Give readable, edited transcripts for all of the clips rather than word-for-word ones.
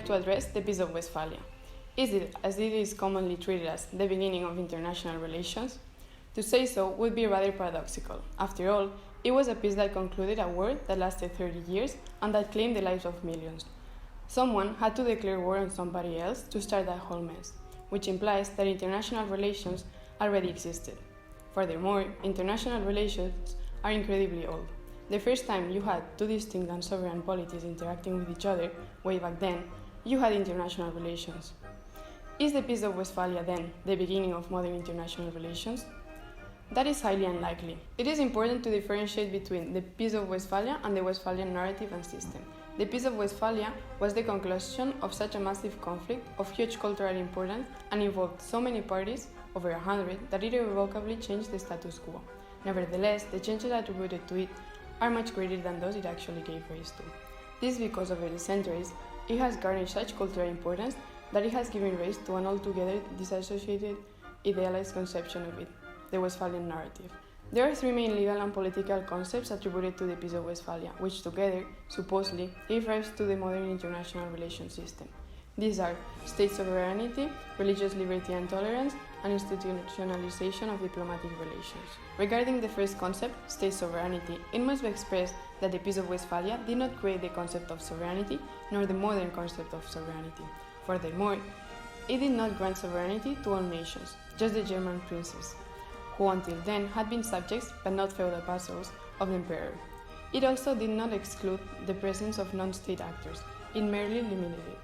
like to address the Peace of Westphalia. Is it, as it is commonly treated as, the beginning of international relations? To say so would be rather paradoxical. After all, it was a peace that concluded a war that lasted 30 years and that claimed the lives of millions. Someone had to declare war on somebody else to start that whole mess, which implies that international relations already existed. Furthermore, international relations are incredibly old. The first time you had two distinct and sovereign polities interacting with each other, way back then, you had international relations. Is the Peace of Westphalia, then, the beginning of modern international relations? That is highly unlikely. It is important to differentiate between the Peace of Westphalia and the Westphalian narrative and system. The Peace of Westphalia was the conclusion of such a massive conflict of huge cultural importance and involved so many parties, over 100, that it irrevocably changed the status quo. Nevertheless, the changes attributed to it are much greater than those it actually gave rise to. This is because over the centuries, it has garnered such cultural importance that it has given rise to an altogether disassociated, idealized conception of it, the Westphalian narrative. There are three main legal and political concepts attributed to the Peace of Westphalia, which together, supposedly, gave rise to the modern international relations system. These are state sovereignty, religious liberty and tolerance, and institutionalization of diplomatic relations. Regarding the first concept, state sovereignty, it must be expressed that the Peace of Westphalia did not create the concept of sovereignty, nor the modern concept of sovereignty. Furthermore, it did not grant sovereignty to all nations, just the German princes, who until then had been subjects, but not feudal vassals, of the emperor. It also did not exclude the presence of non-state actors, it merely limited it.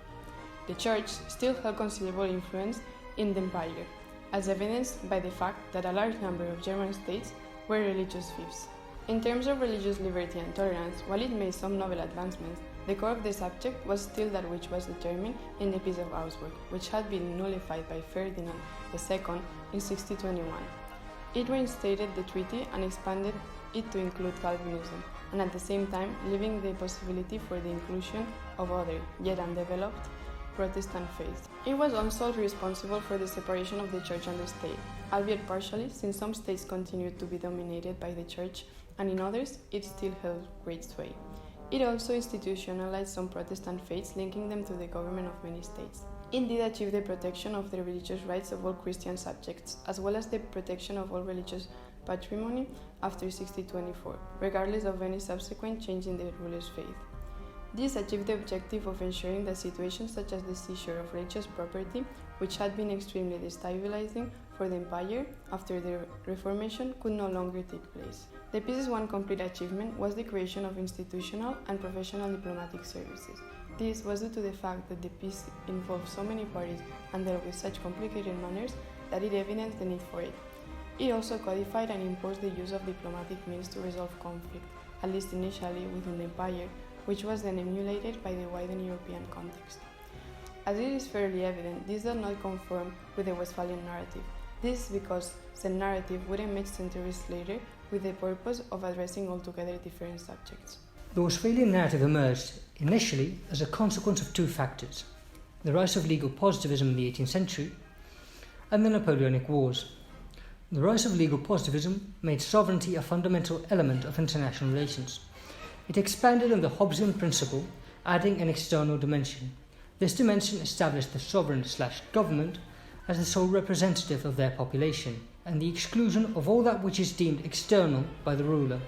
The Church still held considerable influence in the empire, as evidenced by the fact that a large number of German states were religious fiefs. In terms of religious liberty and tolerance, while it made some novel advancements, the core of the subject was still that which was determined in the Peace of Augsburg, which had been nullified by Ferdinand II in 1621. It reinstated the treaty and expanded it to include Calvinism, and at the same time leaving the possibility for the inclusion of other, yet undeveloped, Protestant faith. It was also responsible for the separation of the Church and the state, albeit partially, since some states continued to be dominated by the Church, and in others it still held great sway. It also institutionalized some Protestant faiths, linking them to the government of many states. It did achieve the protection of the religious rights of all Christian subjects, as well as the protection of all religious patrimony after 1624, regardless of any subsequent change in the ruler's faith. This achieved the objective of ensuring that situations such as the seizure of religious property, which had been extremely destabilizing for the empire after the Reformation, could no longer take place. The Peace's one complete achievement was the creation of institutional and professional diplomatic services. This was due to the fact that the peace involved so many parties and dealt with such complicated manners that it evidenced the need for it. It also codified and imposed the use of diplomatic means to resolve conflict, at least initially within the empire, which was then emulated by the wider European context. As it is fairly evident, this does not conform with the Westphalian narrative. This is because the narrative would emerge centuries later with the purpose of addressing altogether different subjects. The Westphalian narrative emerged initially as a consequence of two factors: the rise of legal positivism in the 18th century and the Napoleonic Wars. The rise of legal positivism made sovereignty a fundamental element of international relations. It expanded on the Hobbesian principle, adding an external dimension. This dimension established the sovereign/government as the sole representative of their population, and the exclusion of all that which is deemed external by the ruler.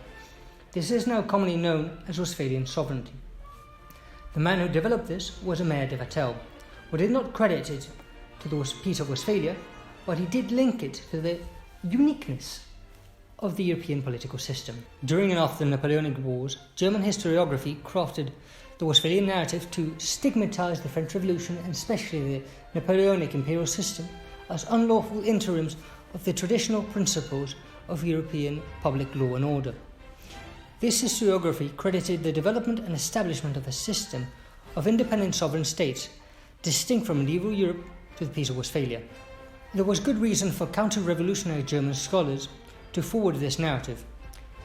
This is now commonly known as Westphalian sovereignty. The man who developed this was Aimé de Vattel, who did not credit it to the Peace of Westphalia, but he did link it to the uniqueness of the European political system. During and after the Napoleonic Wars, German historiography crafted the Westphalian narrative to stigmatize the French Revolution, and especially the Napoleonic imperial system, as unlawful interims of the traditional principles of European public law and order. This historiography credited the development and establishment of a system of independent sovereign states, distinct from medieval Europe, to the Peace of Westphalia. There was good reason for counter-revolutionary German scholars to forward this narrative.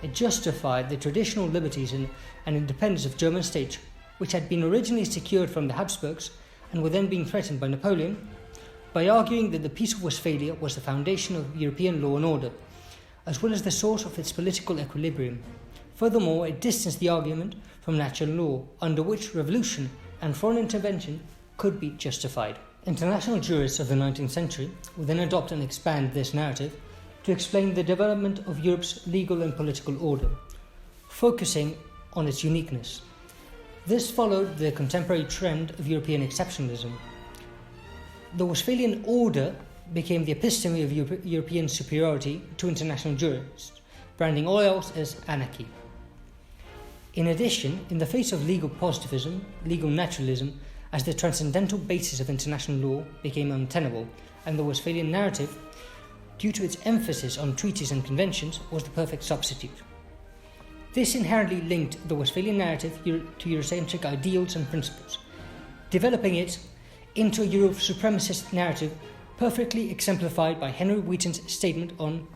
It justified the traditional liberties and independence of German states, which had been originally secured from the Habsburgs and were then being threatened by Napoleon, by arguing that the Peace of Westphalia was the foundation of European law and order, as well as the source of its political equilibrium. Furthermore, it distanced the argument from natural law, under which revolution and foreign intervention could be justified. International jurists of the 19th century would then adopt and expand this narrative to explain the development of Europe's legal and political order, focusing on its uniqueness. This followed the contemporary trend of European exceptionalism. The Westphalian order became the epitome of European superiority to international jurists, branding all else as anarchy. In addition, in the face of legal positivism, legal naturalism as the transcendental basis of international law became untenable, and the Westphalian narrative, due to its emphasis on treaties and conventions, was the perfect substitute. This inherently linked the Westphalian narrative to eurocentric ideals and principles, developing it into a Euro supremacist narrative perfectly exemplified by Henry Wheaton's statement on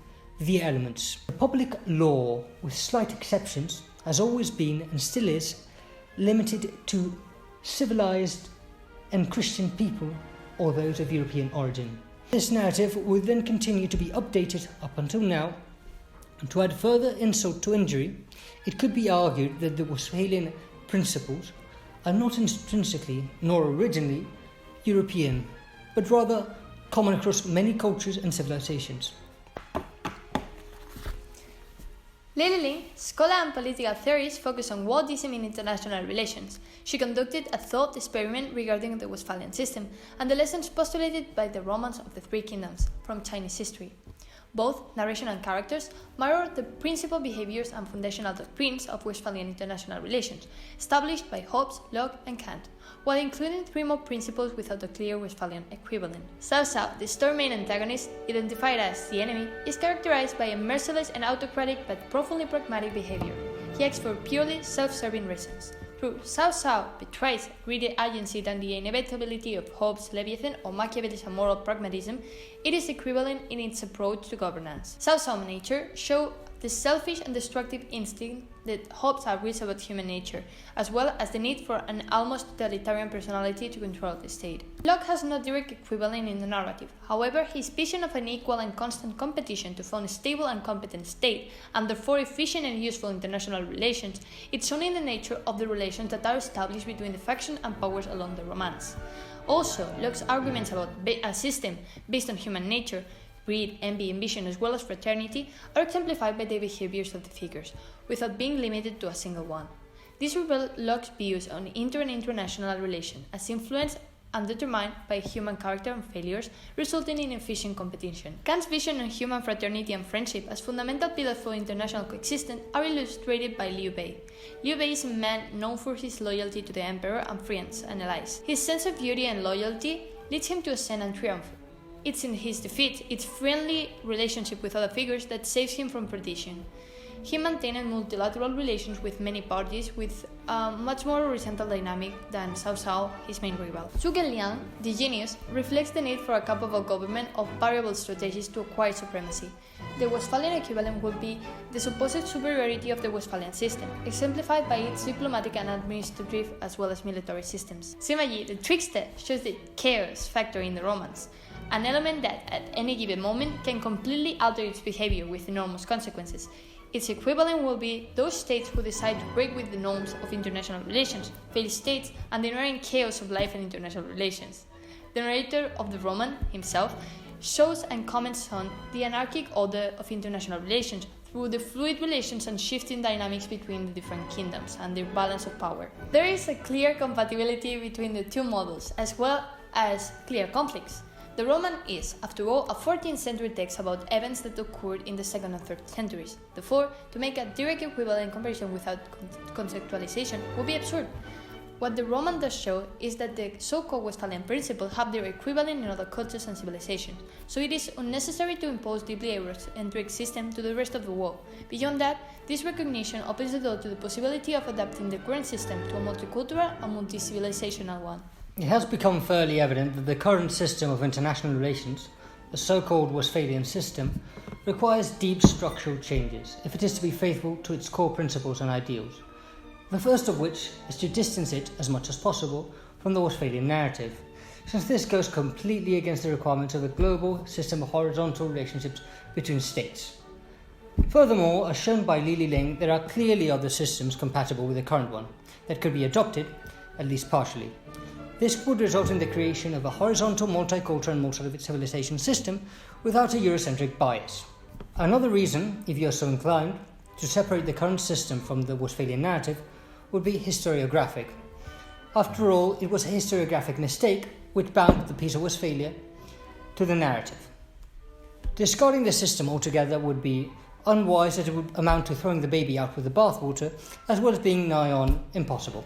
the elements. The public law, with slight exceptions, has always been and still is limited to civilized and Christian people or those of European origin. This narrative would then continue to be updated up until now, and to add further insult to injury, it could be argued that the Westphalian principles are not intrinsically nor originally European, but rather common across many cultures and civilizations. Ling, scholar and political theorist, focused on Waldism in international relations. She conducted a thought experiment regarding the Westphalian system and the lessons postulated by the Romans of the Three Kingdoms from Chinese history. Both narration and characters mirror the principal behaviors and foundational doctrines of Westphalian international relations, established by Hobbes, Locke, and Kant, while including three more principles without a clear Westphalian equivalent. Cao Cao, the story main antagonist, identified as the enemy, is characterized by a merciless and autocratic but profoundly pragmatic behavior. He acts for purely self-serving reasons. Through Cao Cao betrays greedy agency and the inevitability of Hobbes' Leviathan or Machiavelli's moral pragmatism, it is equivalent in its approach to governance. Cao Cao's nature shows the selfish and destructive instinct that Hobbes agrees about human nature, as well as the need for an almost totalitarian personality to control the state. Locke has no direct equivalent in the narrative. However, his vision of an equal and constant competition to found a stable and competent state, and therefore efficient and useful international relations, is shown in the nature of the relations that are established between the factions and powers along the Romance. Also, Locke's arguments about a system based on human nature, greed, envy, ambition, as well as fraternity, are exemplified by the behaviors of the figures, without being limited to a single one. This reveals Locke's views on inter and international relations as influenced and determined by human character and failures, resulting in efficient competition. Kant's vision on human fraternity and friendship as fundamental pillars for international coexistence are illustrated by Liu Bei. Liu Bei is a man known for his loyalty to the emperor and friends and allies. His sense of duty and loyalty leads him to ascend and triumph. It's in his defeat, its friendly relationship with other figures, that saves him from perdition. He maintained multilateral relations with many parties with a much more horizontal dynamic than Cao Cao, his main rival. Zhuge Liang, the genius, reflects the need for a capable government of variable strategies to acquire supremacy. The Westphalian equivalent would be the supposed superiority of the Westphalian system, exemplified by its diplomatic and administrative as well as military systems. Sima Yi, the trickster, shows the chaos factor in the Romance, an element that, at any given moment, can completely alter its behavior with enormous consequences. Its equivalent will be those states who decide to break with the norms of international relations, failed states, and the inherent chaos of life and international relations. The narrator of the Roman, himself, shows and comments on the anarchic order of international relations through the fluid relations and shifting dynamics between the different kingdoms and their balance of power. There is a clear compatibility between the two models, as well as clear conflicts. The Roman is, after all, a 14th century text about events that occurred in the 2nd and 3rd centuries. Therefore, to make a direct equivalent comparison without conceptualization would be absurd. What the Roman does show is that the so-called Westphalian principles have their equivalent in other cultures and civilizations, so it is unnecessary to impose deeply eurocentric system to the rest of the world. Beyond that, this recognition opens the door to the possibility of adapting the current system to a multicultural and multi-civilizational one. It has become fairly evident that the current system of international relations, the so-called Westphalian system, requires deep structural changes if it is to be faithful to its core principles and ideals. The first of which is to distance it as much as possible from the Westphalian narrative, since this goes completely against the requirements of a global system of horizontal relationships between states. Furthermore, as shown by Ling, there are clearly other systems compatible with the current one that could be adopted, at least partially. This would result in the creation of a horizontal, multicultural and multi-civilization system without a Eurocentric bias. Another reason, if you are so inclined, to separate the current system from the Westphalian narrative would be historiographic. After all, it was a historiographic mistake which bound the Peace of Westphalia to the narrative. Discarding the system altogether would be unwise, as it would amount to throwing the baby out with the bathwater, as well as being nigh on impossible.